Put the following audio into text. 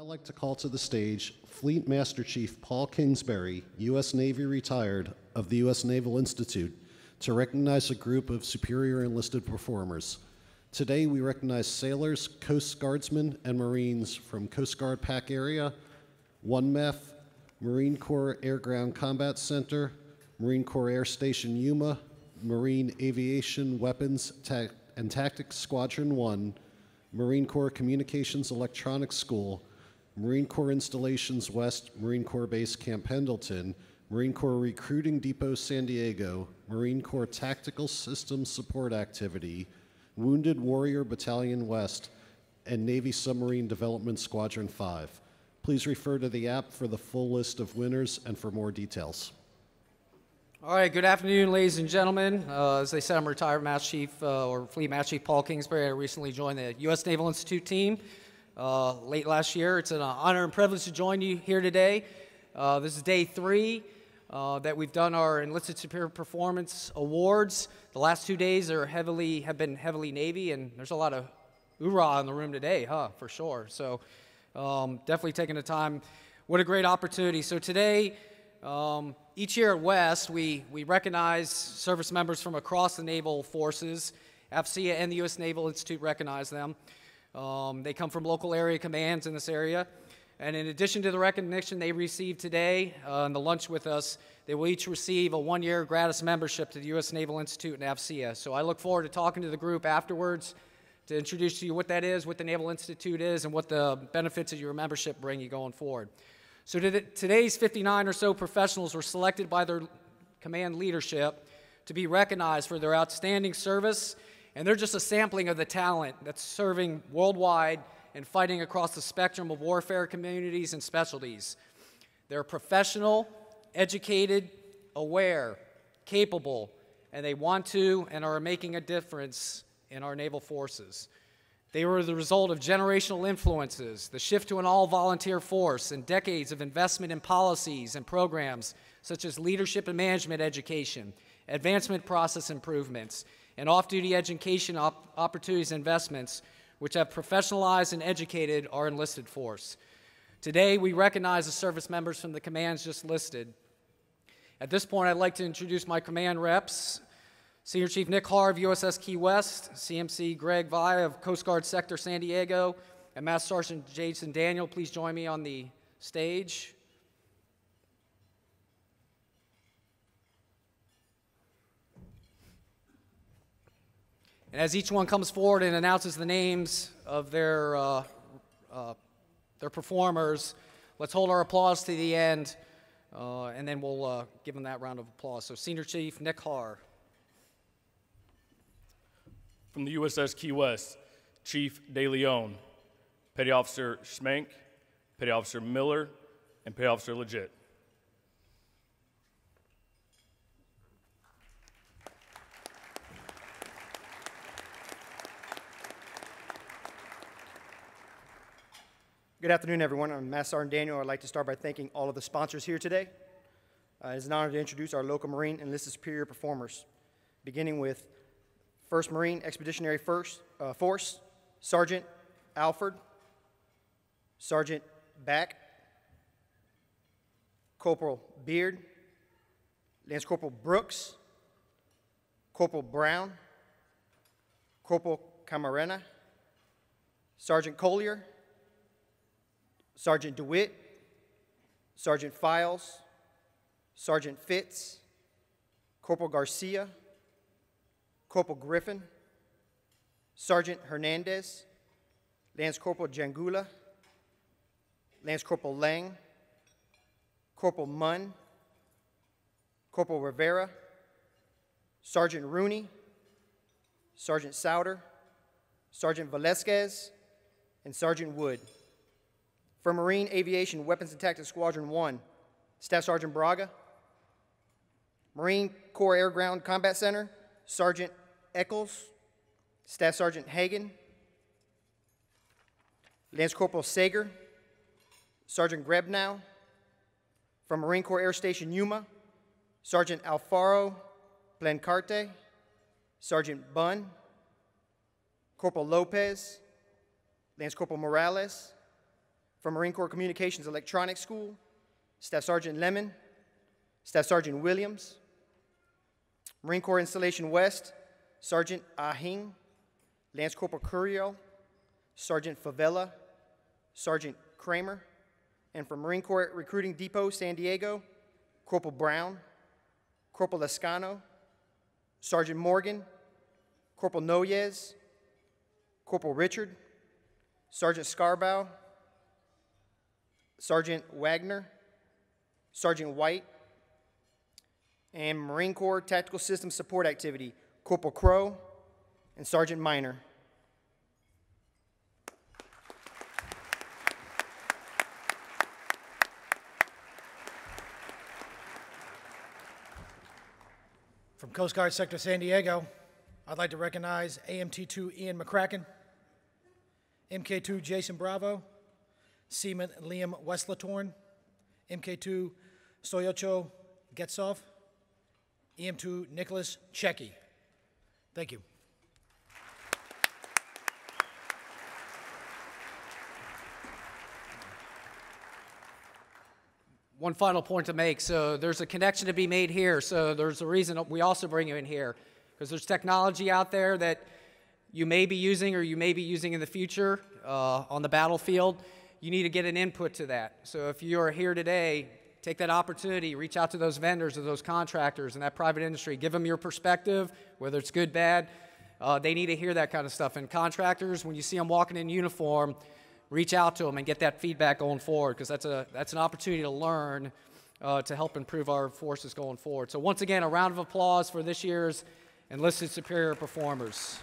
like to call to the stage Fleet Master Chief Paul Kingsbury, U.S. Navy retired, of the U.S. Naval Institute, to recognize a group of superior enlisted performers. Today we recognize sailors, Coast Guardsmen, and Marines from Coast Guard PAC area, 1MEF, Marine Corps Air Ground Combat Center, Marine Corps Air Station Yuma, Marine Aviation Weapons and Tactics Squadron 1, Marine Corps Communications Electronics School, Marine Corps Installations West, Marine Corps Base Camp Pendleton, Marine Corps Recruiting Depot San Diego, Marine Corps Tactical Systems Support Activity, Wounded Warrior Battalion West, and Navy Submarine Development Squadron 5. Please refer to the app for the full list of winners and for more details. All right, good afternoon, ladies and gentlemen. As they said, I'm retired Master Chief, or Fleet Master Chief Paul Kingsbury. I recently joined the U.S. Naval Institute team late last year. It's an honor and privilege to join you here today. This is day 3 that we've done our Enlisted Superior Performance Awards. The last 2 days have been heavily Navy, and there's a lot of hoorah in the room today, for sure. So definitely taking the time. What a great opportunity. So today, each year at West, we recognize service members from across the naval forces. AFCEA and the U.S. Naval Institute recognize them. They come from local area commands in this area. And in addition to the recognition they receive today in the lunch with us, they will each receive a 1-year gratis membership to the U.S. Naval Institute and AFCEA. So I look forward to talking to the group afterwards to introduce to you what that is, what the Naval Institute is, and what the benefits of your membership bring you going forward. So today's 59 or so professionals were selected by their command leadership to be recognized for their outstanding service, and they're just a sampling of the talent that's serving worldwide and fighting across the spectrum of warfare communities and specialties. They're professional, educated, aware, capable, and they want to and are making a difference in our naval forces. They were the result of generational influences, the shift to an all-volunteer force, and decades of investment in policies and programs such as leadership and management education, advancement process improvements, and off-duty education opportunities and investments which have professionalized and educated our enlisted force. Today, we recognize the service members from the commands just listed. At this point, I'd like to introduce my command reps. Senior Chief Nick Harr of USS Key West, CMC Greg Vi of Coast Guard Sector San Diego, and Master Sergeant Jason Daniel, please join me on the stage. And as each one comes forward and announces the names of their performers, let's hold our applause to the end, and then we'll give them that round of applause. So Senior Chief Nick Harr. From the USS Key West, Chief De Leon, Petty Officer Schmenk, Petty Officer Miller, and Petty Officer Legit. Good afternoon, everyone. I'm Master Sergeant Daniel. I'd like to start by thanking all of the sponsors here today. It's an honor to introduce our local Marine Enlisted Superior Performers, beginning with 1st Marine Expeditionary Force, Sergeant Alford, Sergeant Baacke, Corporal Beard, Lance Corporal Brooks, Corporal Brown, Corporal Camarena, Sergeant Collier, Sergeant Dewitt, Sergeant Files, Sergeant Fitz, Corporal Garcia, Corporal Griffin, Sergeant Hernandez, Lance Corporal Jangula, Lance Corporal Lang, Corporal Munn, Corporal Rivera, Sergeant Rooney, Sergeant Souder, Sergeant Velazquez, and Sergeant Wood. For Marine Aviation Weapons and Tactics Squadron 1, Staff Sergeant Braga, Marine Corps Air Ground Combat Center, Sergeant Eccles, Staff Sergeant Hagan, Lance Corporal Sager, Sergeant Grebnow. From Marine Corps Air Station Yuma, Sergeant Alfaro Plancarte, Sergeant Munn, Corporal Lopez, Lance Corporal Morales. From Marine Corps Communications Electronics School, Staff Sergeant Lemon, Staff Sergeant Williams. Marine Corps Installation West, Sergeant Ahing, Lance Corporal Curiel, Sergeant Favela, Sergeant Kramer. And from Marine Corps Recruiting Depot, San Diego, Corporal Brown, Corporal Lescano, Sergeant Morgan, Corporal Noyes, Corporal Richard, Sergeant Scarborough, Sergeant Wagner, Sergeant White, and Marine Corps Tactical Systems Support Activity, Corporal Crow and Sergeant Minor. From Coast Guard Sector San Diego, I'd like to recognize AMT2 Ian McCracken, MK2 Jason Bravo, Seaman Liam Westlatorn, MK2 Soyocho Getsov, EM2 Nicholas Checky. Thank you. One final point to make. So there's a connection to be made here. So there's a reason we also bring you in here, because there's technology out there that you may be using or you may be using in the future on the battlefield. You need to get an input to that. So if you're here today, take that opportunity, reach out to those vendors or those contractors in that private industry. Give them your perspective, whether it's good, bad. They need to hear that kind of stuff. And contractors, when you see them walking in uniform, reach out to them and get that feedback going forward, because that's an opportunity to learn to help improve our forces going forward. So once again, a round of applause for this year's Enlisted Superior Performers.